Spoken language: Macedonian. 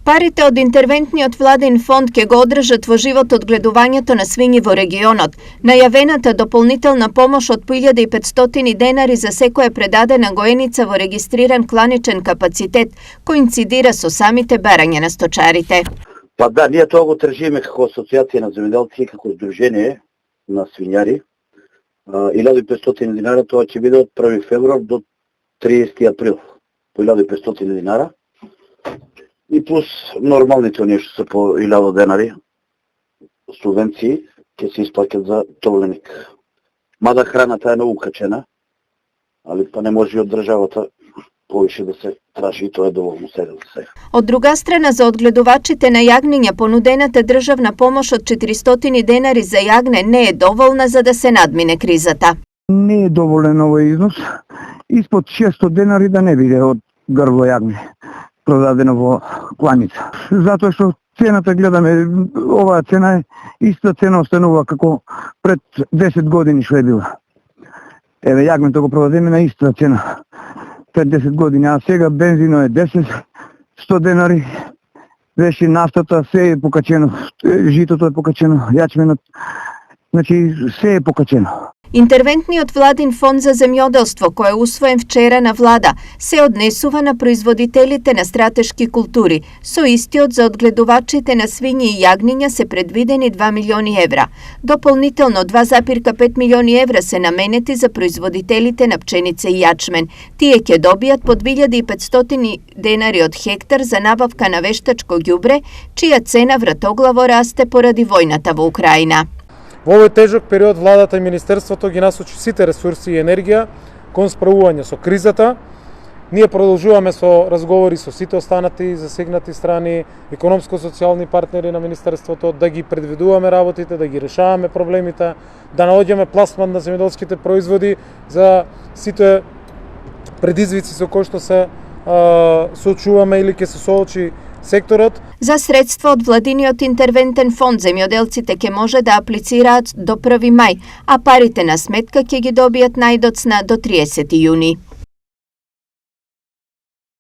Парите од интервентниот владин фонд ќе го одржат во живот одгледувањето на свињи во регионот. Најавената дополнителна помош од 1500 денари за секоја предадена гоеница во регистриран кланичен капацитет коинцидира со самите барања на сточарите. Па да, ние тоа го тржиме како асоциација на земјоделци и како здружение на свињари. 1500 динара тоа ќе биде од 1 февруар до 30 април. По 1500 динара. И плюс нормалните нешто се по 1000 денари субвенции ќе се исплаќат за товленик. Мада храната е многу качена, али па не може и од државата повише да се тражи и тоа е доволно сега. Од друга страна, за одгледувачите на јагниња понудената државна помош од 400 денари за јагне не е доволна за да се надмине кризата. Не е доволен овој износ. Испод 600 денари да не биде од грбло јагне продадено во кланица. Затоа што цената гледаме, оваа цена е иста цена останува како пред 10 години што е била. Еве јагнето го продадеме на иста цена пред 10 години, а сега бензино е 100 денари, беше нафтата, се е покачено, житото е покачено, јачменот, значи се е покачено. Интервентниот владин фонд за земјоделство, кој е усвоен вчера на влада, се однесува на производителите на стратешки култури. Со истиот за одгледувачите на свињи и јагниња се предвидени 2 милиони евра. Дополнително 2,5 милиони евра се наменети за производителите на пченица и јачмен. Тие ќе добијат по 2500 денари од хектар за набавка на вештачко ѓубре, чија цена вратоглаво расте поради војната во Украина. Во овој тежок период владата и министерството ги насочи сите ресурси и енергија кон справување со кризата. Ние продолжуваме со разговори со сите останати засегнати страни, економско-социјални партнери на министерството, да ги предвидуваме работите, да ги решаваме проблемите, да наоѓаме пласман на земјоделските производи за сите предизвици со кои што се соочуваме или ќе се соочи секторот. За средства од владиниот интервентен фонд земјоделците ќе може да аплицираат до 1 мај, а парите на сметка ќе ги добијат најдоцна до 30 јуни.